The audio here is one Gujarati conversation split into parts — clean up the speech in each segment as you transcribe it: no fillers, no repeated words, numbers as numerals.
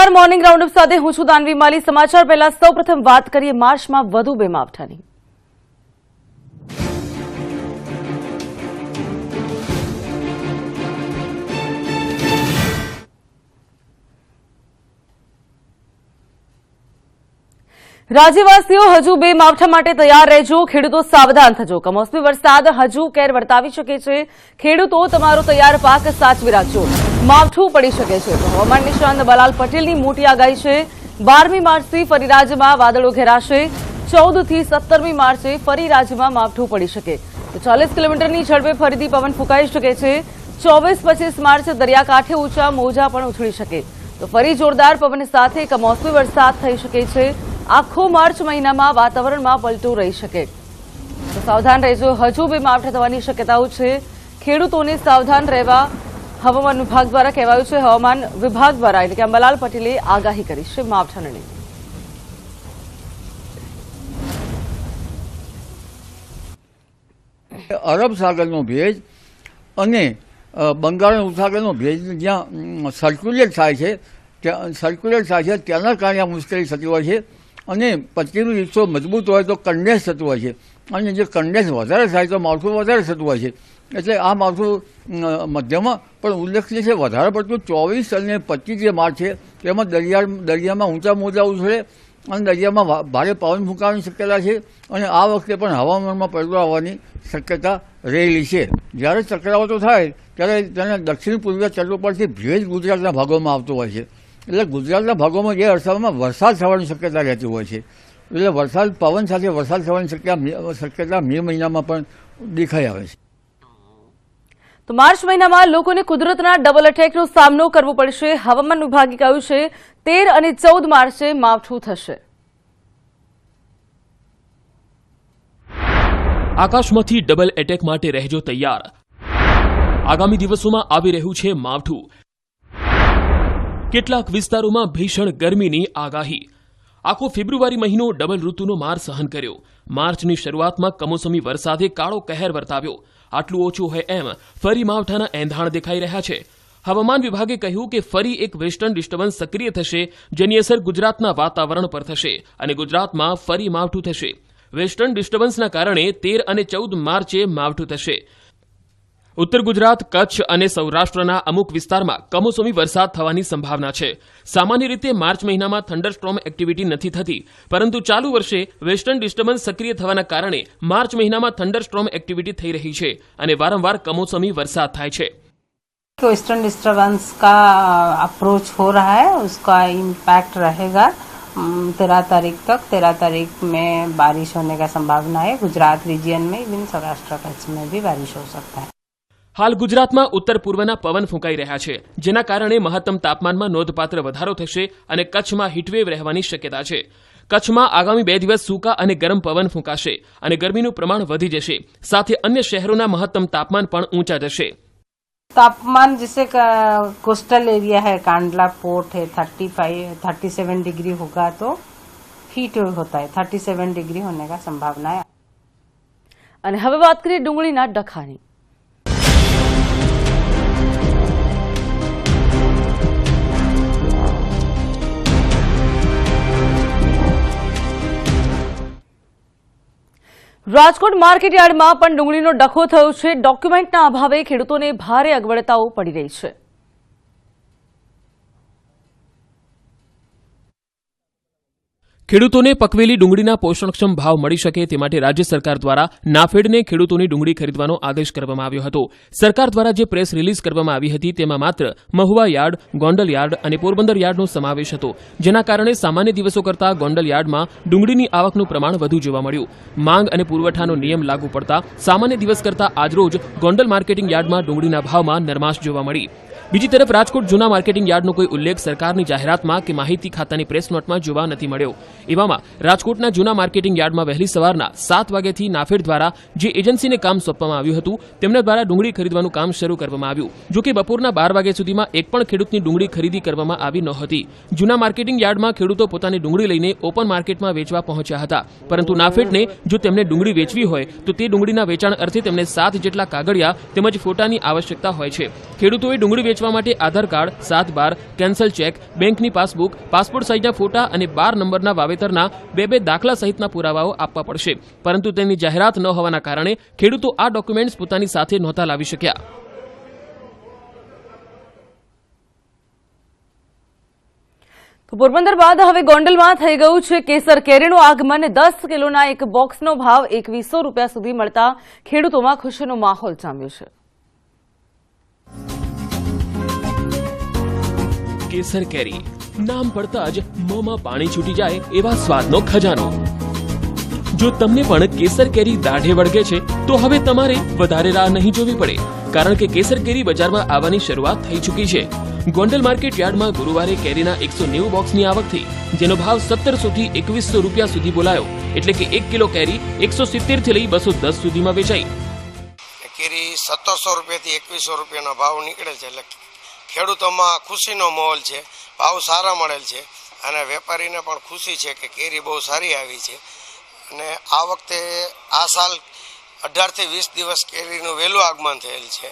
નમસ્કાર, મોર્નિંગ રાઉન્ડઅપ સાથે હું છું દાનવી માલી। સમાચાર પહેલા સૌપ્રથમ વાત કરીએ માર્ચમાં વધુ બે માવઠાની। રાજ્યવાસીઓ હજુ બે માવઠા માટે તૈયાર રહેજો, ખેડૂતો સાવધાન થજો। કમોસમી વરસાદ હજુ કેર વર્તાવી શકે છે, ખેડૂતો તમારો તૈયાર પાક સાચવી રાખજો। માવઠું પડી શકે છે તો હવામાન નિષ્ણાંત બલાલ પટેલની મોટી આગાહી છે। 12મી માર્ચથી ફરી રાજ્યમાં વાદળો ઘેરાશે, 14 થી 17મી માર્ચે ફરી રાજ્યમાં માવઠું પડી શકે તો 40 કિલોમીટરની ઝડપે ફરીથી પવન ફૂંકાઈ શકે છે। 24-25 માર્ચે દરિયાકાંઠે ઊંચા મોજા પણ ઉછળી શકે તો ફરી જોરદાર પવન સાથે કમોસમી વરસાદ થઈ શકે છે। આખો માર્ચ મહિનામાં વાતાવરણમાં પલટો રહી શકે તો સાવધાન રહેજો। હજુ બે માવઠા થવાની શક્યતાઓ છે, ખેડૂતોને સાવધાન રહેવા હવામાન વિભાગ દ્વારા કહેવાયું છે। હવામાન વિભાગ દ્વારા એટલે કે અંબાલાલ પટેલે આગાહી કરી છે માવઠાને લઈને। અરબ સાગરનો ભેજ અને બંગાળ ઉપસાગરનો ભેજ જ્યાં સર્ક્યુલેટ થાય છે તેના કારણે આ મુશ્કેલી થતી હોય છે અને પછીનો હિસ્સો મજબૂત હોય તો કન્ડેન્સ થતું હોય છે અને જે કન્ડેન્સ વધારે થાય તો માવઠું વધારે થતું હોય છે। એટલે આ માવઠું મધ્યમાં પણ ઉલ્લેખનીય છે। વધારે પડતું 24 અને 25 જે માર્ચ છે તેમાં દરિયામાં ઊંચા મોજા ઉછળે અને દરિયામાં ભારે પવન ફૂંકાવાની શક્યતા છે અને આ વખતે પણ હવામાનમાં પલટો આવવાની શક્યતા રહેલી છે। જ્યારે ચક્રવાતો થાય ત્યારે તેને દક્ષિણ પૂર્વીય તટો પરથી ભેજ ગુજરાતના ભાગોમાં આવતો હોય છે। એટલે ગુજરાતના ભાગોમાં એ અરસામાં વરસાદ થવાની શક્યતા રહેતી હોય છે। એટલે વરસાદ પવન સાથે વરસાદ થવાની શક્યતા મે મહિનામાં પણ દેખાઈ આવે છે। તો માર્ચ મહિનામાં લોકોને કુદરતના ડબલ અટેકનો સામનો કરવો પડશે। હવામાન વિભાગે કહ્યું છે 13 અને 14 માર્ચે માવઠું થશે। આકાશમાંથી ડબલ એટેક માટે રહેજો તૈયાર। આગામી દિવસોમાં આવી રહ્યું છે માવઠું। કેટલાક વિસ્તારોમાં ભીષણ ગરમીની આગાહી। આખો ફેબ્રુઆરી મહિનો ડબલ ઋતુનો માર સહન કર્યો। માર્ચની શરૂઆતમાં કમોસમી વરસાદે કાળો કહેર વર્તાવ્યો। આટલું ઓછું હોય એમ ફરી માવઠાના એંધાણ દેખાઈ રહ્યા છે। હવામાન વિભાગે કહ્યું કે ફરી એક વેસ્ટર્ન ડિસ્ટર્બન્સ સક્રિય થશે, જેની અસર ગુજરાતના વાતાવરણ પર થશે અને ગુજરાતમાં ફરી માવઠું થશે। વેસ્ટર્ન ડિસ્ટર્બન્સના કારણે 13 અને 14 માર્ચે માવઠું થશે। ઉત્તર ગુજરાત, કચ્છ અને સૌરાષ્ટ્રના અમુક વિસ્તારમાં કમોસમી વરસાદ થવાની સંભાવના છે। સામાન્ય રીતે માર્ચ મહિનામાં થંડરસ્ટ્રોમ એક્ટિવિટી નથી થતી, પરંતુ ચાલુ વર્ષે વેસ્ટર્ન ડિસ્ટર્બન્સ સક્રિય થવાના કારણે માર્ચ મહિનામાં થંડરસ્ટ્રોમ એક્ટિવિટી થઈ રહી છે અને વારંવાર કમોસમી વરસાદ થાય છે। वेस्टर्न डिस्टर्बेंस का अप्रोच हो रहा है, उसका इम्पैक्ट रहेगा 13 तारीख तक। 13 तारीख में बारिश होने का संभावना है गुजरात रीजन में, इवन सौराष्ट्र कच्छ में भी बारिश हो सकता है। हाल गुजरातમાં ઉત્તર પૂર્વના પવન ફૂંકાઈ રહ્યા છે, જેના કારણે મહત્તમ તાપમાનમાં નોંધપાત્ર વધારો થશે અને કચ્છમાં હીટવેવ રહેવાની શક્યતા છે। કચ્છમાં આગામી 2 દિવસ સૂકા અને ગરમ પવન ફૂંકાશે અને ગરમીનું પ્રમાણ વધી જશે। સાથે અન્ય શહેરોના મહત્તમ તાપમાન પણ ઊંચા જશે। तापमान जैसे कोस्टल एरिया है, कांडला पोर्ट है, 37 डिग्री होगा तो हीट वेव होता है, 37 डिग्री होने का संभावना है। અને હવે વાત કરીએ ડુંગળીના ડખાની। રાજકોટ માર્કેટ યાર્ડમાં પણ ડુંગળીનો ડખો થયો છે। ડોક્યુમેન્ટના અભાવે ખેડૂતોને ભારે અગવડતાઓ પડી રહી છે। ખેડૂતોને પકવેલી ડુંગળીના પોષણક્ષમ ભાવ મળી શકે તે માટે રાજ્ય સરકાર દ્વારા નાફેડને ખેડૂતોની ડુંગળી ખરીદવાનો આદેશ કરવામાં આવ્યો હતો। સરકાર દ્વારા જે પ્રેસ રિલીઝ કરવામાં આવી હતી તેમાં માત્ર મહુવા યાર્ડ, ગોંડલ યાર્ડ અને પોરબંદર યાર્ડનો સમાવેશ હતો, જેના કારણે સામાન્ય દિવસો કરતાં ગોંડલ યાર્ડમાં ડુંગળીની આવકનું પ્રમાણ વધુ જોવા મળ્યું। માંગ અને પુરવઠાનો નિયમ લાગુ પડતા સામાન્ય દિવસ કરતાં આજરોજ ગોંડલ માર્કેટિંગ યાર્ડમાં ડુંગળીના ભાવમાં નરમાશ જોવા મળી। બીજી તરફ રાજકોટ જૂના માર્કેટિંગ યાર્ડનો કોઈ ઉલ્લેખ સરકારની જાહેરાતમાં કે માહિતી ખાતાની પ્રેસ નોટમાં જોવા નથી મળ્યો। એવામાં રાજકોટના જૂના માર્કેટિંગ યાર્ડમાં વહેલી સવારના 7 વાગ્યાથી નાફેડ દ્વારા જે એજન્સીને કામ સોંપવામાં આવ્યું હતું તેમના દ્વારા ડુંગળી ખરીદવાનું કામ શરૂ કરવામાં આવ્યું। જો કે બપોરના 12 વાગ્યા સુધીમાં એક પણ ખેડૂતની ડુંગળી ખરીદી કરવામાં આવી નહોતી। જૂના માર્કેટિંગ યાર્ડમાં ખેડૂતો પોતાની ડુંગળી લઈને ઓપન માર્કેટમાં વેચવા પહોંચ્યા હતા, પરંતુ નાફેડને જો તેમને ડુંગળી વેચવી હોય તો તે ડુંગળીના વેચાણ અર્થે તેમને 7 જેટલા કાગળિયા તેમજ ફોટાની આવશ્યકતા હોય છે। ખેડૂતોએ ડુંગળી વેચવા વેચવા માટે આધાર કાર્ડ, 7 બાર, કેન્સલ ચેક, બેંકની પાસબુક, પાસપોર્ટ સાઇઝના ફોટા અને 12 નંબરના વાવેતરના બે દાખલા સહિતના પુરાવાઓ આપવા પડશે. પરંતુ તેની જાહેરાત ન હોવાના કારણે ખેડૂતો આ ડોક્યુમેન્ટ્સ પોતાની સાથે નહોતા લાવી શક્યા. તો પોરબંદર બાદ હવે ગોંડલમાં થઈ ગયું છે કેસર કેરીનું આગમન. 10 કિલોના એક બોક્સનો ભાવ 2100 રૂપિયા સુધી મળતા ખેડૂતોમાં ખુશીનો માહોલ જામ્યો છે. કેસર કેરી નામ પડતા જ મોંમાં પાણી છૂટી જાય એવા સ્વાદનો ખજાનો. જો તમને પણ કેસર કેરી દાઢે વળગે છે તો હવે તમારે વધારે રાહ નહીં જોવી પડે, કારણ કે કેસર કેરી બજારમાં આવવાની શરૂઆત થઈ ચૂકી છે. ગોંડલ માર્કેટ યાર્ડમાં ગુરુવારે કેરીના 190 બોક્સની આવક થઈ, જેનો ભાવ 1700 થી 2100 રૂપિયા સુધી બોલાયો. એટલે કે 1 કિલો કેરી 170 થી લઈ 210 સુધીમાં વેચાઈ. કેરી 1700 રૂપિયાથી 2100 રૂપિયાના ભાવ નીકળે છે, એટલે ખેડૂતોમાં ખુશીનો માહોલ છે. ભાવ સારા મળેલ છે અને વેપારીને પણ ખુશી છે કે કેરી બહુ સારી આવી છે. અને આ વખતે આ સાલ 18 થી 20 દિવસ કેરીનું વહેલું આગમન થયેલ છે.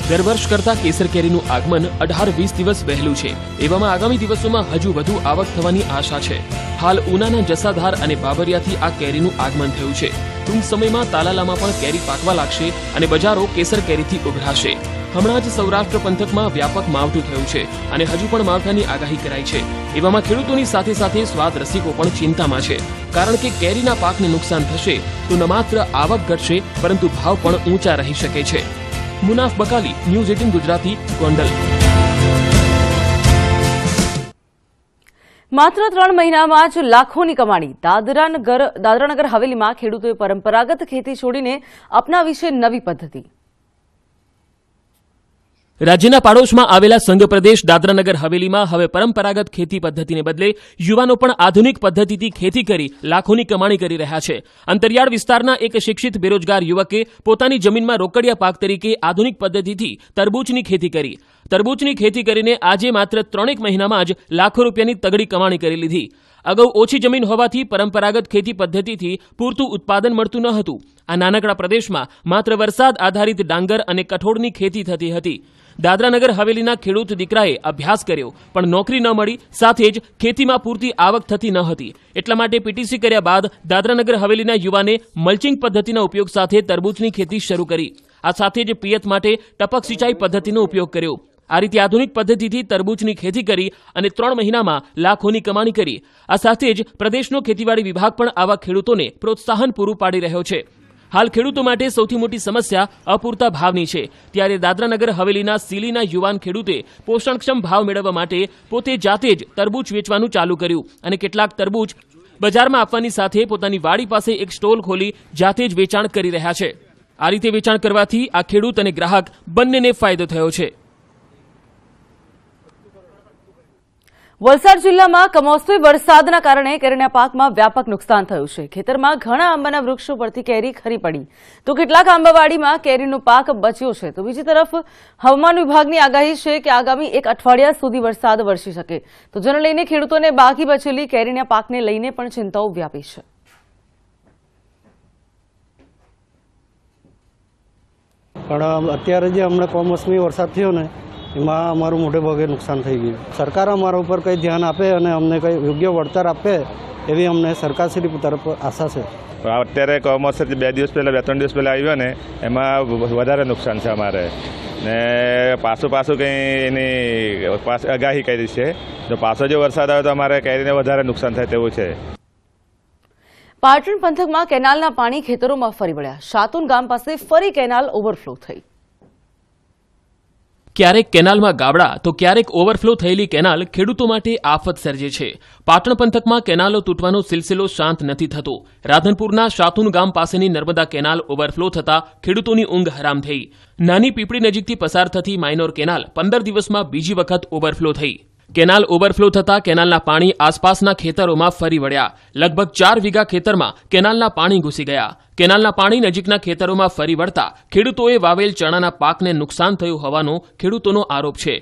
દર વર્ષ કરતા કેસર કેરીનું આગમન 18-20 દિવસ વહેલું છે. એવામાં આગામી દિવસોમાં હજુ વધુ આવક થવાની આશા છે. હાલ ઉનાના જસાધાર અને બાબરિયાથી આ કેરીનું આગમન થયું છે. ટૂંક સમયમાં તાલાલામાં પણ કેરી પાકવા લાગશે અને બજારો કેસર કેરીથી ઉભરાશે. હમણાં જ સૌરાષ્ટ્ર પંથકમાં વ્યાપક માવઠું થયું છે અને હજુ પણ માવઠાની આગાહી કરાઈ છે. એવામાં ખેડૂતોની સાથે સાથે સ્વાદ રસિકો પણ ચિંતામાં છે, કારણ કે કેરીના પાકને નુકસાન થશે તો ન માત્ર આવક ઘટશે પરંતુ ભાવ પણ ઊંચા રહી શકે છે. મુનાફ બકાલી, ન્યૂઝ 18 ગુજરાતી, ગોંડલ. માત્ર 3 મહિનામાં જ લાખોની કમાણી. દાદરાનગર હવેલીમાં ખેડૂતોએ પરંપરાગત ખેતી છોડીને અપનાવી છે નવી પદ્ધતિ. રાજ્યના પાડોશમાં આવેલા સંઘ પ્રદેશ દાદરાનગર હવેલીમાં હવે પરંપરાગત ખેતી પદ્ધતિને બદલે યુવાનો પણ આધુનિક પદ્ધતિથી ખેતી કરી લાખોની કમાણી કરી રહ્યા છે. અંતરિયાળ વિસ્તારના એક શિક્ષિત બેરોજગાર યુવકે પોતાની જમીનમાં રોકડિયા પાક તરીકે આધુનિક પદ્ધતિથી તરબૂચની ખેતી કરી. તરબૂચની ખેતી કરીને આજે માત્ર 3 મહિનામાં જ લાખો રૂપિયાની તગડી કમાણી કરી લીધી. અગાઉ ઓછી જમીન હોવાથી પરંપરાગત ખેતી પદ્ધતિથી પૂરતું ઉત્પાદન મળતું ન હતું. આ નાનકડા પ્રદેશમાં માત્ર વરસાદ આધારિત ડાંગર અને કઠોળની ખેતી થતી હતી. દાદરાનગર હવેલીના ખેડૂત દીકરાએ અભ્યાસ કર્યો પણ નોકરી ન મળી, સાથે જ ખેતીમાં પૂરતી આવક થતી ન હતી. એટલા માટે પીટીસી કર્યા બાદ દાદરાનગર હવેલીના યુવાને મલ્ચિંગ પદ્ધતિના ઉપયોગ સાથે તરબૂચની ખેતી શરૂ કરી. આ સાથે જ પિયત માટે ટપક સિંચાઈ પદ્ધતિનો ઉપયોગ કર્યો. આ રીતે આધુનિક પદ્ધતિથી તરબૂચની ખેતી કરી અને 3 મહિનામાં લાખોની કમાણી કરી. આ સાથે જ પ્રદેશનો ખેતીવાડી વિભાગ પણ આવા ખેડૂતોને પ્રોત્સાહન પૂરું પાડી રહ્યો છે. હાલ ખેડૂતો માટે સૌથી મોટી સમસ્યા અપૂરતા ભાવની છે. ત્યારે દાદરાનગર હવેલીના સીલીના યુવાન ખેડૂતે પોષણક્ષમ ભાવ મેળવવા માટે પોતે જાતે જ તરબૂચ વેચવાનું ચાલુ કર્યું અને કેટલાક તરબૂચ બજારમાં આપવાની સાથે પોતાની વાડી પાસે એક સ્ટોલ ખોલી જાતે જ વેચાણ કરી રહ્યા છે. આ રીતે વેચાણ કરવાથી આ ખેડૂત અને ગ્રાહક બંનેને ફાયદો થયો છે. વલસાડ જિલ્લામાં કમોસમી વરસાદના કારણે કેરીના પાકમાં વ્યાપક નુકસાન થયું છે. ખેતરમાં ઘણા આંબાના વૃક્ષો પરથી કેરી ખરી પડી તો કેટલાક આંબાવાડીમાં કેરીનો પાક બચ્યો છે. તો બીજી તરફ હવામાન વિભાગની આગાહી છે કે આગામી 1 અઠવાડિયા સુધી વરસાદ વરસી શકે. તો જેને લઈને ખેડૂતોને બાકી બચેલી કેરીના પાકને લઈને પણ ચિંતાઓ વ્યાપી છે. પણ અત્યારે જે હમણાં કમોસમી વરસાદ થયો ને એમાં અમારું મોટે ભાગે નુકસાન થઈ ગયું. સરકાર અમારા ઉપર કંઈ ધ્યાન આપે અને અમને કંઈ યોગ્ય વળતર આપે એવી અમને સરકારશ્રી તરફ આશા છે. અત્યારે કમોસમી 2 દિવસ પહેલાં 2-3 દિવસ પહેલાં આવ્યો ને એમાં વધારે નુકસાન છે અમારે. ને પાછું કંઈ એની આગાહી કરી છે. જો પાછો જો વરસાદ આવે તો અમારે કેરીને વધારે નુકસાન થાય તેવું છે. પાટણ પંથકમાં કેનાલના પાણી ખેતરોમાં ફરી વળ્યા. શાતુન ગામ પાસે ફરી કેનાલ ઓવરફ્લો થઈ. ક્યારેક કેનાલમાં ગાબડા તો ક્યારેક ઓવરફ્લો થયેલી કેનાલ ખેડૂતો માટે આફત સર્જે છે. પાટણ પંથકમાં કેનાલો તૂટવાનો સિલસિલો શાંત નથી થતો. રાધનપુરના શાતુન ગામ પાસેની નર્મદા કેનાલ ઓવરફ્લો થતા ખેડૂતોની ઊંઘ હરામ થઈ. નાની પીપળી નજીકથી પસાર થતી માઇનોર કેનાલ 15 દિવસમાં બીજી વખત ઓવરફ્લો થઈ. કેનાલ ઓવરફ્લો થતા કેનાલના પાણી આસપાસના ખેતરોમાં ફરી વળ્યા. લગભગ 4 વીઘા ખેતરમાં કેનાલના પાણી ઘૂસી ગયા. કેનાલના પાણી નજીકના ખેતરોમાં ફરી વળતા ખેડૂતોએ વાવેલ ચણાના પાકને નુકસાન થયું હોવાનો ખેડૂતોનો આરોપ છે.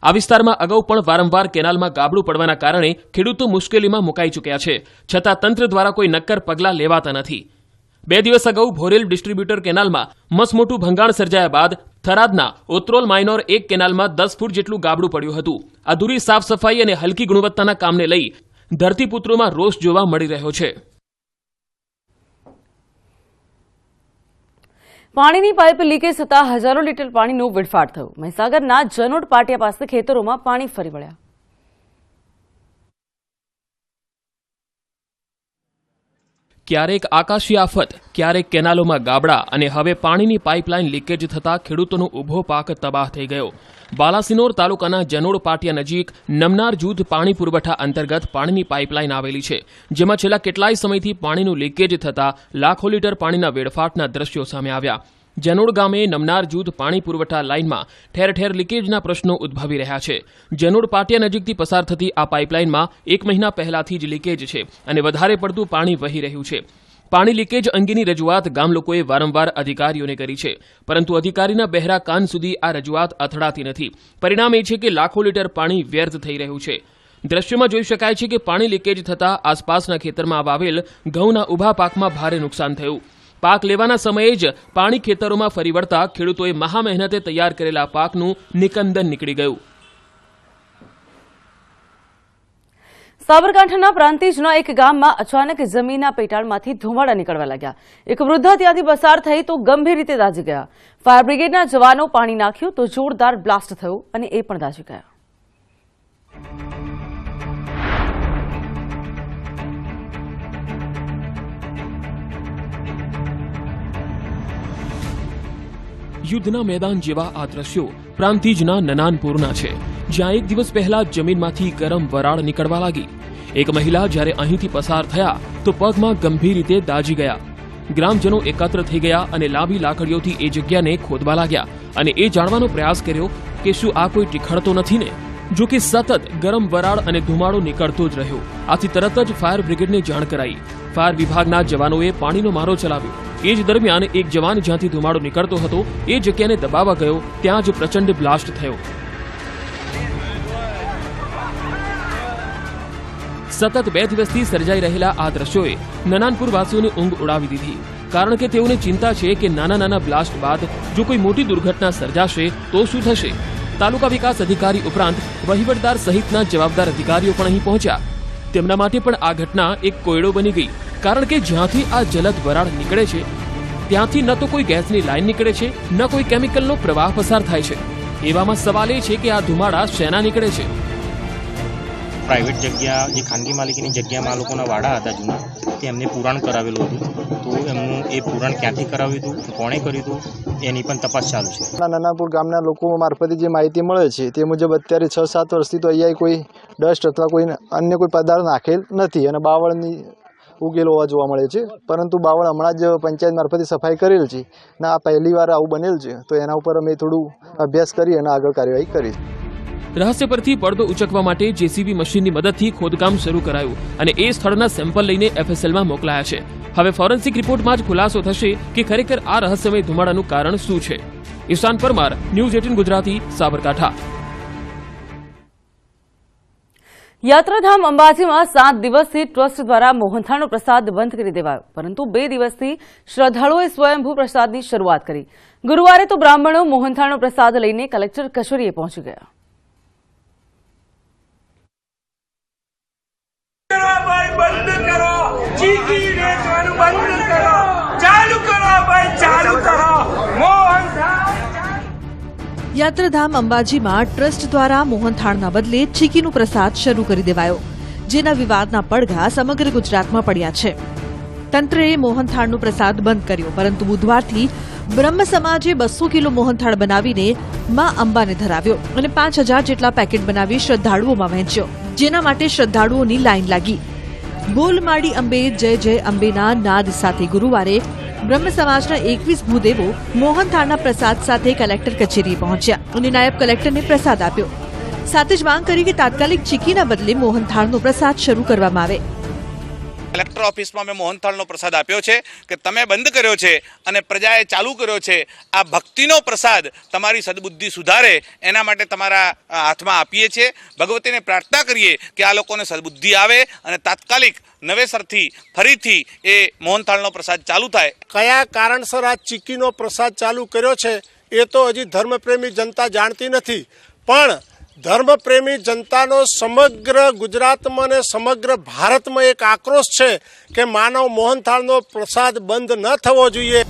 આ વિસ્તારમાં અગાઉ પણ વારંવાર કેનાલમાં ગાબડું પડવાના કારણે ખેડૂતો મુશ્કેલીમાં મુકાઈ ચૂક્યા છે. છતાં તંત્ર દ્વારા કોઈ નક્કર પગલાં લેવાતા નથી. 2 દિવસ અગાઉ ભોરેલ ડિસ્ટ્રીબ્યુટર કેનાલમાં મસમોટું ભંગાણ સર્જાયા બાદ થરાદના ઉત્રોલ માઇનોર એક કેનાલમાં 10 ફૂટ જેટલું ગાબડું પડ્યું હતું. અધૂરી સાફ સફાઈ અને હલકી ગુણવત્તાના કામને લઈ ધરતીપુત્રોમાં રોષ જોવા મળી રહ્યો છે. પાણીની પાઇપ લીકેજ થતાં હજારો લીટર પાણીનો વેડફાટ થયો. મહીસાગરના જનોડ પાટિયા પાસે ખેતરોમાં પાણી ફરી વળ્યા. ક્યારેક આકાશી આફત, ક્યારેક કેનાલોમાં ગાબડા અને હવે પાણીની પાઇપલાઇન લીકેજ થતાં ખેડૂતોનો ઊભો પાક તબાહ થઈ ગયો. બાલાસિનોર તાલુકાના જનોડ પાટિયા નજીક નમનાર જૂથ પાણી પુરવઠા અંતર્ગત પાણીની પાઇપલાઇન આવેલી છે, જેમાં છેલ્લા કેટલાય સમયથી પાણીનું લીકેજ થતાં લાખો લીટર પાણીના વેડફાટના દ્રશ્યો સામે આવ્યા. જનોડ ગામે નમનાર જૂથ પાણી પુરવઠા લાઇનમાં ઠેર ઠેર લીકેજના પ્રશ્નો ઉદ્ભવી રહ્યા છે. જનોડ પાટિયા નજીકથી પસાર થતી આ પાઇપલાઇનમાં 1 મહિના પહેલાથી જ લીકેજ છે અને વધારે પડતું પાણી વહી રહ્યું છે. પાણી લીકેજ અંગેની રજૂઆત ગામ લોકોએ વારંવાર અધિકારીઓને કરી છે, પરંતુ અધિકારીના બહેરા કાન સુધી આ રજૂઆત અથડાતી નથી. પરિણામ એ છે કે લાખો લીટર પાણી વ્યર્થ થઈ રહ્યું છે. દ્રશ્યમાં જોઈ શકાય છે કે પાણી લીકેજ થતાં આસપાસના ખેતરમાં વાવેલ ઘઉંના ઊભા પાકમાં ભારે નુકસાન થયું. પાક લેવાના સમયે જ પાણી ખેતરોમાં ફરી વળતા ખેડૂતોએ મહા મહેનતે તૈયાર કરેલા પાકનું નિકંદન નીકળી ગયું. સાબરકાંઠાના પ્રાંતિજના એક ગામમાં અચાનક જમીનના પેટાળમાંથી ધુમાડા નીકળવા લાગ્યા. એક વૃદ્ધા ત્યાંથી પસાર થઈ તો ગંભીર રીતે દાઝી ગયા. ફાયર બ્રિગેડના જવાનો પાણી નાખ્યું તો જોરદાર બ્લાસ્ટ થયું અને એ પણ દાઝી ગયા. યુદ્ધના મેદાન જેવા આ દ્રશ્યો પ્રાંતિજના નનાનપુરના છે, જ્યાં એક દિવસ પહેલા જમીનમાંથી ગરમ વરાળ નીકળવા લાગી. એક મહિલા જ્યારે અહીંથી પસાર થયા તો પગમાં ગંભીર રીતે દાઝી ગયા. ગ્રામજનો એકત્ર થઈ ગયા અને લાંબી લાકડીઓથી એ જગ્યાને ખોદવા લાગ્યા અને એ જાણવાનો પ્રયાસ કર્યો કે શું આ કોઈ ટીખડતો નથી ને? જો કે સતત ગરમ વરાળ અને ધુમાડો નીકળતો જ રહ્યો. આથી તરત જ ફાયર બ્રિગેડને જાણ કરાઈ. ફાયર વિભાગના જવાનોએ પાણીનો મારો ચલાવ્યો. એ જ દરમિયાન એક જવાન જ્યાંથી ધુમાડો નીકળતો હતો એ જગ્યાને દબાવવા ગયો, ત્યાં જ પ્રચંડ બ્લાસ્ટ થયો. સતત 2 દિવસથી સર્જાઈ રહેલા આ દ્રશ્યોએ નનાનપુર વાસીઓની ઊંઘ ઉડાવી દીધી, કારણ કે તેઓને ચિંતા છે કે નાના નાના બ્લાસ્ટ બાદ જો કોઈ મોટી દુર્ઘટના સર્જાશે તો શું થશે. તાલુકા વિકાસ અધિકારી ઉપરાંત વહીવટદાર સહિતના જવાબદાર અધિકારીઓ પણ અહીં પહોંચ્યા. તેમના માટે પણ આ ઘટના એક કોયડો બની ગઈ, કારણ કે જ્યાંથી આ જલદ વરાળ નીકળે છે ત્યાંથી ન તો કોઈ ગેસની લાઈન નીકળે છે, ન કોઈ કેમિકલનો પ્રવાહ પસાર થાય છે. એવામાં સવાલ એ છે કે આ ધુમાડા શેના નીકળે છે? પ્રાઇવેટ જગ્યા, જે ખાનગી માલિકીની જગ્યામાં આ લોકોના વાડા હતા જૂના, તે એમને પુરાણ કરાવેલું હતું. તો એમનું એ પુરાણ ક્યાંથી કરાવ્યું હતું, કોણે કર્યું હતું, એની પણ તપાસ ચાલુ છે. નનાપુર ગામના લોકો મારફતે જે માહિતી મળે છે તે મુજબ અત્યારે 6-7 વર્ષથી તો અહીંયા કોઈ ડસ્ટ અથવા કોઈ અન્ય કોઈ પદાર્થ નાખેલ નથી અને બાવળની ઉગેલો હોવા જોવા મળે છે. પરંતુ બાવળ હમણાં જ પંચાયત મારફતે સફાઈ કરેલ છે અને આ પહેલી વાર આવું બનેલ છે, તો એના ઉપર અમે થોડું અભ્યાસ કરી અને આગળ કાર્યવાહી કરી. રહસ્ય પરથી પડદો ઉચકવા માટે જેસીબી મશીનની મદદથી ખોદકામ શરૂ કરાયું અને એ સ્થળના સેમ્પલ લઈને એફએસએલમાં મોકલાયા છે. હવે ફોરેન્સિક રિપોર્ટમાં જ ખુલાસો થશે કે ખરેખર આ રહસ્યમય ધુમાડાનું કારણ શું છે. ઈશાન પરમાર, ન્યૂઝ 18 ગુજરાતી, સાબરકાંઠા. યાત્રાધામ અંબાજીમાં 7 દિવસથી ટ્રસ્ટ દ્વારા મોહનથાળનો પ્રસાદ બંધ કરી દેવાયો, પરંતુ 2 દિવસથી શ્રદ્ધાળુઓએ સ્વયંભૂ પ્રસાદની શરૂઆત કરી. ગુરુવારે તો બ્રાહ્મણો મોહનથાળનો પ્રસાદ લઈને કલેક્ટર કચેરીએ પહોંચી ગયા. યાત્રાધામ અંબાજીમાં ટ્રસ્ટ દ્વારા મોહનથાળના બદલે ચીકીનો પ્રસાદ શરૂ કરી દેવાયો, જેના વિવાદના પડઘા સમગ્ર ગુજરાતમાં પડ્યા છે. તંત્રએ મોહનથાળનો પ્રસાદ બંધ કર્યો, પરંતુ બુધવારથી બ્રહ્મ સમાજે 200 કિલો મોહનથાળ બનાવીને માં અંબાને ધરાવ્યો અને 5000 જેટલા પેકેટ બનાવી શ્રદ્ધાળુઓમાં વહેંચ્યો, જેના માટે શ્રદ્ધાળુઓની લાઈન લાગી. બોલ માડી અંબે, જય જય અંબેના નાદ સાથે ગુરુવારે બ્રહ્મ સમાજના 21 ભૂદેવો મોહનથાળના પ્રસાદ સાથે કલેક્ટર કચેરીએ પહોંચ્યા અને નાયબ કલેક્ટરને પ્રસાદ આપ્યો. સાથે જ માંગ કરી કે તાત્કાલિક ચીકીના બદલે મોહનથાળનો પ્રસાદ શરૂ કરવામાં આવે. કલેક્ટર ઓફિસમાં મેં મોહનથાળનો પ્રસાદ આપ્યો છે કે તમે બંધ કર્યો છે અને પ્રજાએ ચાલુ કર્યો છે. આ ભક્તિનો પ્રસાદ તમારી સદબુદ્ધિ સુધારે એના માટે તમારા હાથમાં આપીએ છીએ. ભગવતીને પ્રાર્થના કરીએ કે આ લોકોને સદબુદ્ધિ આવે અને તાત્કાલિક નવેસરથી ફરીથી એ મોહનથાળનો પ્રસાદ ચાલુ થાય. કયા કારણસર આ ચીકીનો પ્રસાદ ચાલુ કર્યો છે એ તો હજી ધર્મપ્રેમી જનતા જાણતી નથી, પણ ધર્મપ્રેમી જનતાનો સમગ્ર ગુજરાતમાં ને સમગ્ર ભારતમાં એક આક્રોશ છે કે માનવ મોહનથાળનો પ્રસાદ બંધ ન થવો જોઈએ.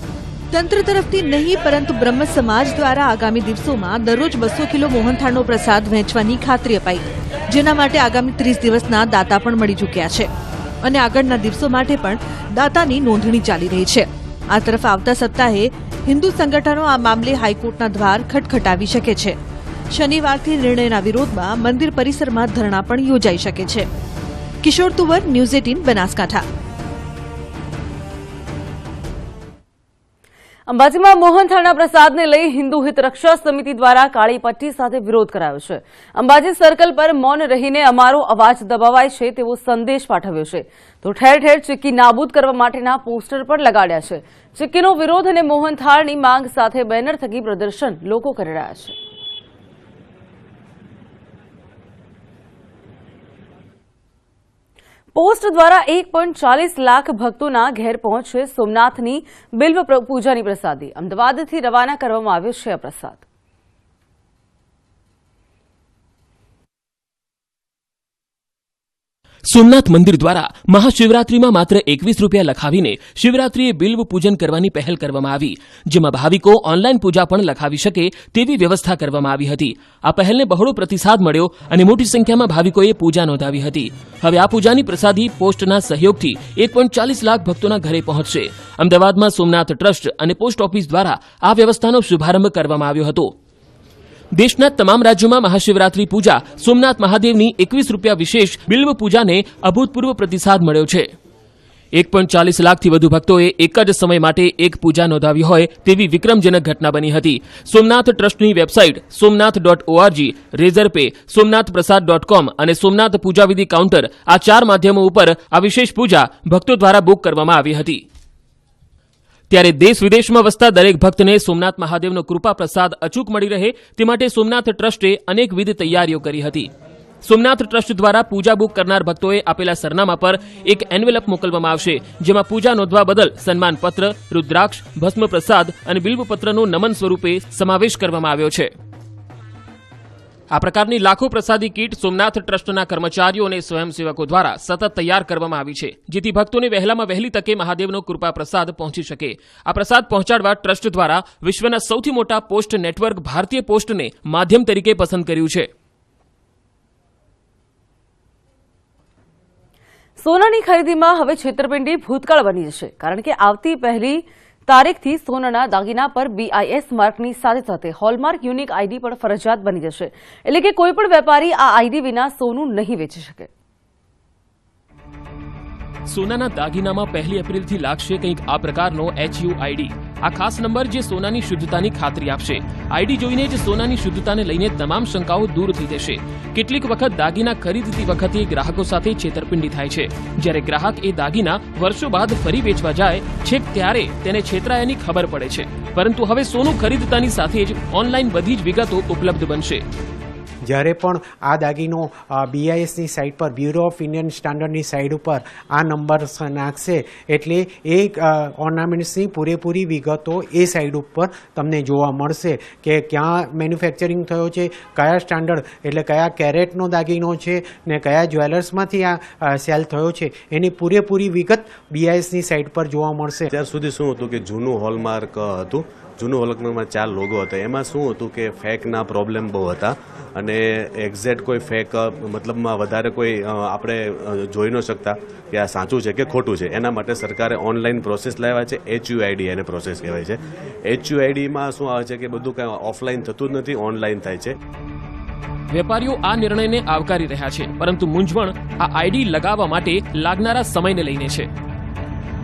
તંત્ર તરફથી નહીં પરંતુ બ્રહ્મ સમાજ દ્વારા આગામી દિવસોમાં દરરોજ 200 કિલો મોહનથાળનો પ્રસાદ વહેંચવાની ખાતરી અપાઈ, જેના માટે આગામી 30 દિવસના દાતા પણ મળી ચૂક્યા છે અને આગળના દિવસો માટે પણ દાતાની નોંધણી ચાલી રહી છે. આ તરફ આવતા સપ્તાહે હિન્દુ સંગઠનો આ મામલે હાઈકોર્ટના દ્વાર ખટખટાવી શકે છે. શનિવારથી નિર્ણયના વિરોધમાં મંદિર પરિસરમાં ધરણા પણ યોજાઈ શકે છે. કિશોર તુવર, ન્યૂઝ 18 બનાસકાંઠા. અંબાજીમાં મોહનથાળના પ્રસાદને લઈ હિન્દુ હિત રક્ષા સમિતિ દ્વારા કાળી પટ્ટી સાથે વિરોધ કરાયો છે. અંબાજી સર્કલ પર મૌન રહીને અમારો અવાજ દબાવાય છે તેવો સંદેશ પાઠવ્યો છે, તો ઠેર ઠેર ચીક્કી નાબૂદ કરવા માટેના પોસ્ટર પણ લગાડ્યા છે. ચીક્કીનો વિરોધ અને મોહનથાળની માંગ સાથે બેનર થકી પ્રદર્શન લોકો કરી રહ્યા છે. પોસ્ટ દ્વારા 1.40 લાખ ભક્તોના ઘેર પહોંચશે સોમનાથની બિલ્વ પૂજાની પ્રસાદી. અમદાવાદથી રવાના કરવામાં આવ્યો છે આ પ્રસાદ. સોમનાથ મંદિર દ્વારા મહાશિવરાત્રીમાં માત્ર 21 રૂપિયા લખાવીને શિવરાત્રીએ બિલ્વ પૂજન કરવાની પહેલ કરવામાં આવી, જેમાં ભાવિકો ઓનલાઈન પૂજા પણ લખાવી શકે તેવી વ્યવસ્થા કરવામાં આવી હતી. આ પહેલને બહોળો પ્રતિસાદ મળ્યો અને મોટી સંખ્યામાં ભાવિકોએ પૂજા નોંધાવી હતી. હવે આ પૂજાની પ્રસાદી પોસ્ટના સહયોગથી 1.40 લાખ ભક્તોના ઘરે પહોંચશે. અમદાવાદમાં સોમનાથ ટ્રસ્ટ અને પોસ્ટ ઓફિસ દ્વારા આ વ્યવસ્થાનો શુભારંભ કરવામાં આવ્યો હતો. દેશના તમામ રાજ્યોમાં મહાશિવરાત્રી પૂજા સોમનાથ મહાદેવની 21 રૂપિયા વિશેષ બિલ્વ પૂજાને અભૂતપૂર્વ પ્રતિસાદ મળ્યો છે. 1.40 લાખથી વધુ ભક્તોએ એક જ સમય માટે એક પૂજા નોંધાવી હોય તેવી વિક્રમજનક ઘટના બની હતી. સોમનાથ ટ્રસ્ટની વેબસાઇટ somnath.org, રેઝરપે, somnathprasad.com અને સોમનાથ પૂજાવિધિ કાઉન્ટર આ 4 માધ્યમો ઉપર આ વિશેષ પૂજા ભક્તો દ્વારા બુક કરવામાં આવી હતી. ત્યારે દેશ વિદેશમાં વસતા દરેક ભક્તને સોમનાથ મહાદેવનો કૃપા પ્રસાદ અચૂક મળી રહે તે માટે સોમનાથ ટ્રસ્ટે અનેકવિધ તૈયારીઓ કરી હતી. સોમનાથ ટ્રસ્ટ દ્વારા પૂજા બુક કરનાર ભક્તોએ આપેલા સરનામા પર એક એન્વેલપ મોકલવામાં આવશે, જેમાં પૂજા નોંધવા બદલ સન્માનપત્ર, રુદ્રાક્ષ, ભસ્મ પ્રસાદ અને બિલ્વપત્રનો નમન સ્વરૂપે સમાવેશ કરવામાં આવ્યો છે. આ પ્રકારની લાખો પ્રસાદી કીટ સોમનાથ ટ્રસ્ટના કર્મચારીઓ અને સ્વયંસેવકો દ્વારા સતત તૈયાર કરવામાં આવી છે, જેથી ભક્તોને વહેલામાં વહેલી તકે મહાદેવનો કૃપા પ્રસાદ પહોંચી શકે. આ પ્રસાદ પહોંચાડવા ટ્રસ્ટ દ્વારા વિશ્વના સૌથી મોટા પોસ્ટ નેટવર્ક ભારતીય પોસ્ટને માધ્યમ તરીકે પસંદ કર્યું છે. સોનાની ખરીદીમાં હવે છેતરપિંડી ભૂતકાળ બની જશે, કારણ કે આવતી પહેલી તારીખથી સોનાના દાગીના પર BIS માર્કની સાથે સાથે હોલમાર્ક યુનિક આઈડી પણ ફરજિયાત બની જશે. એટલે કે કોઈ પણ વેપારી આ આઈડી વિના સોનું નહીં વેચી શકે. સોનાના દાગીનામાં 1 એપ્રિલથી લાગશે કંઈક આ પ્રકારનો HUID. આ ખાસ નંબર જે સોનાની શુદ્ધતાની ખાતરી આપશે. આઈડી જોઈને જ સોનાની શુદ્ધતાને લઈને તમામ શંકાઓ દૂર થઈ જશે. કેટલીક વખત દાગીના ખરીદતી વખતે ગ્રાહકો સાથે છેતરપિંડી થાય છે. જ્યારે ગ્રાહક એ દાગીના વર્ષો બાદ ફરી વેચવા જાય છે ત્યારે તેને છેતરાયાની ખબર પડે છે. પરંતુ હવે સોનું ખરીદતાની સાથે જ ઓનલાઈન બધી જ વિગતો ઉપલબ્ધ બનશે. જ્યારે પણ આ દાગીનો BISની સાઇટ પર, બ્યુરો ઓફ ઇન્ડિયન સ્ટાન્ડર્ડની સાઇટ ઉપર આ નંબર નાખશે એટલે એ ઓર્નામેન્ટ્સની પૂરેપૂરી વિગતો એ સાઇટ ઉપર તમને જોવા મળશે કે ક્યાં મેન્યુફેક્ચરિંગ થયો છે, કયા સ્ટાન્ડર્ડ એટલે કયા કેરેટનો દાગીનો છે ને કયા જ્વેલર્સમાંથી આ સેલ થયો છે, એની પૂરેપૂરી વિગત BISની સાઇટ પર જોવા મળશે. ત્યાર સુધી શું હતું કે જૂનું હોલમાર્ક હતું, જૂનું હોલમાર્કમાં 4 લોગો હતા. એમાં શું હતું કે ફેકના પ્રોબ્લેમ બહુ હતા અને એક્ઝેક્ટ કોઈ ફેક મતલબમાં વધારે કોઈ આપણે જોઈ ન શકતા કે આ સાચું છે કે ખોટું છે. એના માટે સરકારે ઓનલાઈન પ્રોસેસ લાવ્યા છે, HUID એને પ્રોસેસ કહેવાય છે. HUIDમાં શું આવે છે કે બધું કાંઈ ઓફલાઈન થતું જ નથી, ઓનલાઈન થાય છે. વેપારીઓ આ નિર્ણયને આવકારી રહ્યા છે, પરંતુ મૂંઝવણ આ આઈડી લગાવવા માટે લાગનારા સમયને લઈને છે.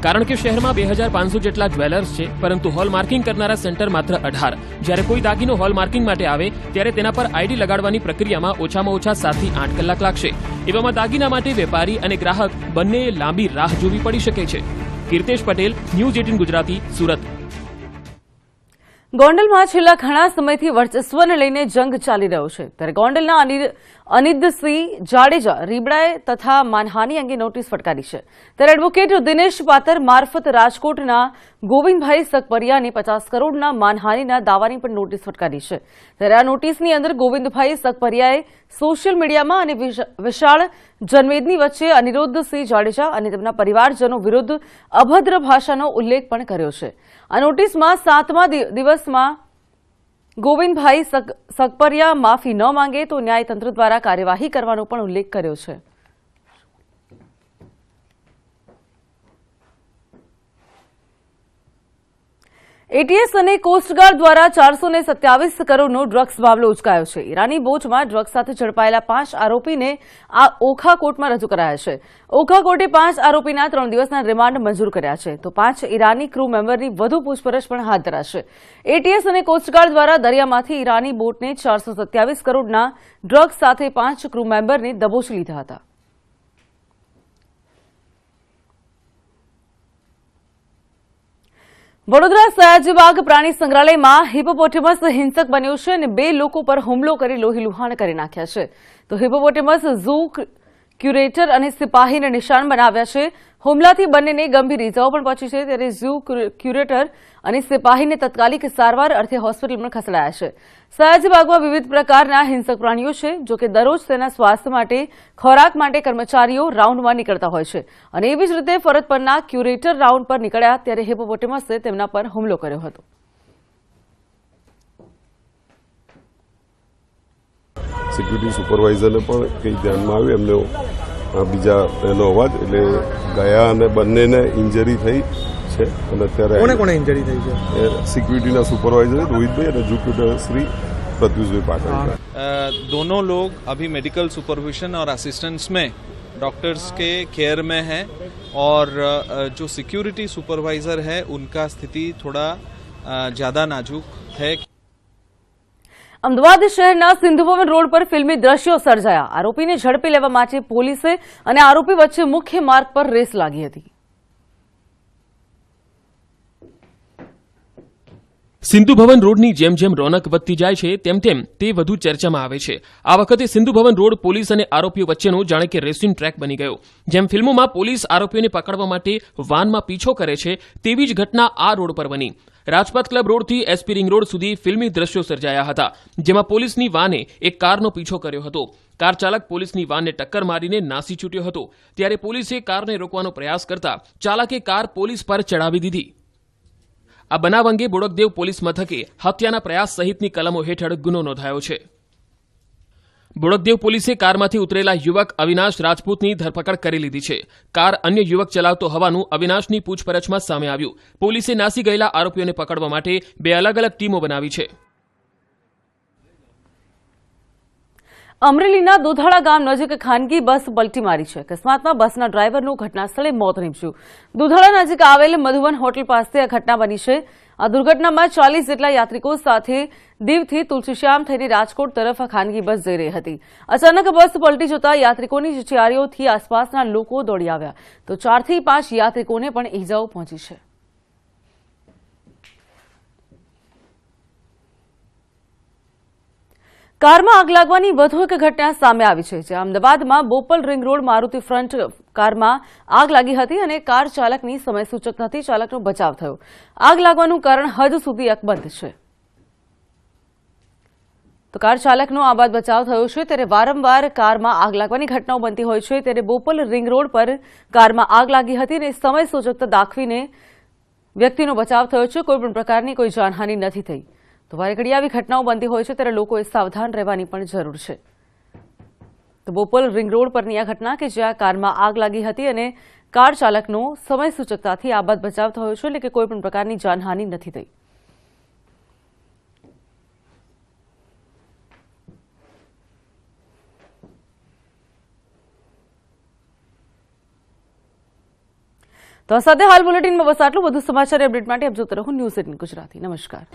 કારણ કે શહેરમાં 2500 જેટલા જ્વેલર્સ છે, પરંતુ હોલમાર્કિંગ કરનારા સેન્ટર માત્ર 18. જ્યારે કોઈ દાગીનો હોલમાર્કિંગ માટે આવે ત્યારે તેના પર આઈડી લગાડવાની પ્રક્રિયામાં ઓછામાં ઓછા 7 થી 8 કલાક લાગશે. એવામાં દાગીના માટે વેપારી અને ગ્રાહક બંનેએ લાંબી રાહ જોવી પડી શકે છે. કીર્તેશ પટેલ, ન્યૂઝ 18 ગુજરાતી, સુરત. ગોંડલમાં છેલ્લા ઘણા સમયથી વર્ચસ્વને લઈને જંગ ચાલી રહ્યો છે, ત્યારે ગોંડલના અનિદસિંહ જાડેજા રીબડાએ તથા માનહાનિ અંગે નોટિસ ફટકારી છે. ત્યારે એડવોકેટ દિનેશ પાતર મારફત રાજકોટના ગોવિંદભાઈ સકપરિયાને 50 કરોડના માનહાનિના દાવાની પણ નોટિસ ફટકારી છે. ત્યારે આ નોટિસની અંદર ગોવિંદભાઈ સકપરિયાએ સોશિયલ મીડિયામાં અને વિશાળ જનમેદની વચ્ચે અનિરુદ્ધસિંહ જાડેજા અને તેમના પરિવારજનો વિરુદ્ધ અભદ્ર ભાષાનો ઉલ્લેખ પણ કર્યો છે. આ નોટિસમાં 7મા દિવસમાં ગોવિંદભાઈ સકપરિયા માફી ન માંગે તો ન્યાયતંત્ર દ્વારા કાર્યવાહી કરવાનો પણ ઉલ્લેખ કર્યો છે. એટીએસ અને કોસ્ટગાર્ડ દ્વારા 427 કરોડનો ડ્રગ્સ મામલો ઉચકાયો છે. ઈરાની બોટમાં ડ્રગ્સ સાથે ઝડપાયેલા 5 આરોપીને આ ઓખા કોર્ટમાં રજૂ કરાયા છે. ઓખા કોર્ટે 5 આરોપીના 3 દિવસના રિમાન્ડ મંજૂર કર્યા છે, તો 5 ઈરાની ક્રૂ મેમ્બરની વધુ પૂછપરછ પણ હાથ ધરાશે. એટીએસ અને કોસ્ટગાર્ડ દ્વારા દરિયામાંથી ઈરાની બોટને 427 કરોડના ડ્રગ્સ સાથે 5 ક્રૂ મેમ્બરને દબોચી લીધા હતા. વડોદરા સયાજીબાગ પ્રાણી સંગ્રહાલયમાં હિપોપોટેમસ હિંસક બન્યો છે અને 2 લોકો પર હુમલો કરી લોહીલુહાણ કરી નાખ્યા છે. તો હિપોપોટેમસ ઝૂ ક્યુરેટર અને સિપાહીને નિશાન બનાવ્યા છે. હુમલાથી બંનેને ગંભીર ઇજાઓ પણ પહોંચી છે. ત્યારે ઝૂ ક્યુરેટર અને સિપાહીને તાત્કાલિક સારવાર અર્થે હોસ્પિટલમાં ખસેડાયા છે. સયાજીબાગમાં વિવિધ પ્રકારના હિંસક પ્રાણીઓ છે, જો કે દરરોજ તેના સ્વાસ્થ્ય માટે ખોરાક માટે કર્મચારીઓ રાઉન્ડમાં નીકળતા હોય છે અને એવી જ રીતે ફરજ પરના ક્યુરેટર રાઉન્ડ પર નીકળ્યા ત્યારે હિપોપોટેમસે તેમના પર હુમલો કર્યો હતો. સિક્યુરિટી સુપરવાઇઝરને પણ કંઈ ધ્યાનમાં આવ્યું, એમને બીજા એનો અવાજ એટલે ગયા અને બંનેને ઇન્જરી થઈ છે. અને અત્યારે કોને ઇન્જરી થઈ છે? સિક્યુરિટીના સુપરવાઇઝર રોહિતભાઈ અને જુક્યુટર શ્રી પ્રત્યુષભાઈ પાટણ. दोनों लोग अभी मेडिकल सुपरविजन और असिस्टेंस में डॉक्टर्स के केयर में हैं और जो सिक्योरिटी सुपरवाइजर है उनका स्थिति थोड़ा ज़्यादा नाजुक है. અમદાવાદ શહેરના સિંધુભવન રોડ પર ફિલ્મી દ્રશ્યો સર્જાયા. આરોપીને ઝડપી લેવા માટે પોલીસે અને આરોપી વચ્ચે મુખ્ય માર્ગ પર રેસ લાગી હતી. સિંધુ ભવન રોડની જેમ જેમ રોનક વધતી જાય છે તેમ તેમ તે વધુ ચર્ચામાં આવે છે. આ વખતે સિંધુ ભવન રોડ પોલીસ અને આરોપીઓ વચ્ચેનો જાણે કે રેસિંગ ટ્રેક બની ગયો. જેમ ફિલ્મોમાં પોલીસ આરોપીઓને પકડવા માટે વાનમાં પીછો કરે છે, તેવી જ ઘટના આ રોડ પર બની. રાજપથ ક્લબ રોડથી એસપી રિંગ રોડ સુધી ફિલ્મી દ્રશ્યો સર્જાયા હતા, જેમાં પોલીસની વાને એક કારનો પીછો કર્યો હતો. કાર ચાલક પોલીસની વાનને ટક્કર મારીને નાસી છૂટ્યો હતો. ત્યારે પોલીસે કારને રોકવાનો પ્રયાસ કરતા ચાલકે કાર પોલીસ પર ચડાવી દીધી. આ બનાવ અંગે બોડકદેવ પોલીસ મથકે હત્યાના પ્રયાસ સહિતની કલમો હેઠળ ગુનો નોંધાયો છે. બોડકદેવ પોલીસે કારમાંથી ઉતરેલા યુવક અવિનાશ રાજપૂતની ધરપકડ કરી લીધી છે. કાર અન્ય યુવક ચલાવતો હોવાનું અવિનાશની પૂછપરછમાં સામે આવ્યું. પોલીસે નાસી ગયેલા આરોપીઓને પકડવા માટે 2 અલગ અલગ ટીમો બનાવી છે. અમરેલીના દોધાળા ગામ નજીક ખાનગી બસ પલટી મારી છે. અકસ્માતમાં બસના ડ્રાઈવરનું ઘટના સ્થળે મોત નીપજ્યું. દોધાળા નજીક આવેલ મધુવન હોટલ પાસે આ ઘટના બની છે. આ દુર્ઘટનામાં 40 જેટલા યાત્રિકો સાથે દીવથી તુલસીશ્યામ થઈને રાજકોટ તરફ ખાનગી બસ જઈ રહી હતી. અચાનક બસ પલટી જતા યાત્રિકોની ચિયારીઓથી આસપાસના લોકો દોડી આવ્યા, તો 4 થી 5 યાત્રિકોને પણ ઈજાઓ પહોંચી છે. કારમાં આગ લાગવાની વધુ એક ઘટના સામે આવી છે, જ્યાં અમદાવાદમાં Bopal ring road Maruti front કારમાં આગ લાગી હતી અને કાર ચાલકની સમય સૂચક નથી. ચાલકનો બચાવ થયો. આગ લાગવાનું કારણ હજુ સુધી અકબંધ છે. તો કાર ચાલકનો આ બાદ બચાવ થયો છે. ત્યારે વારંવાર કારમાં આગ લાગવાની ઘટનાઓ બનતી હોય છે. ત્યારે બોપલ રિંગ રોડ પર કારમાં આગ લાગી હતી અને સમય સૂચકતા દાખવીને વ્યક્તિનો બચાવ થયો છે. કોઈપણ પ્રકારની કોઈ જાનહાનિ નથી થઈ. તો વારે ઘડી આવી ઘટનાઓ બનતી હોય છે, ત્યારે લોકોએ સાવધાન રહેવાની પણ જરૂર છે. તો બોપલ રિંગ રોડ પરની આ ઘટના કે જ્યાં કારમાં આગ લાગી હતી અને કાર ચાલકનો સમય સૂચકતાથી આ બાદ બચાવ થયો છે, એટલે કે કોઈપણ પ્રકારની જાનહાનિ નથી થઈ. તો આ સાથે હાલ બુલેટિનમાં બસ આટલું. વધુ સમાચાર અપડેટ માટે આપ જોતા રહો ન્યૂઝ 18 ગુજરાતી. નમસ્કાર.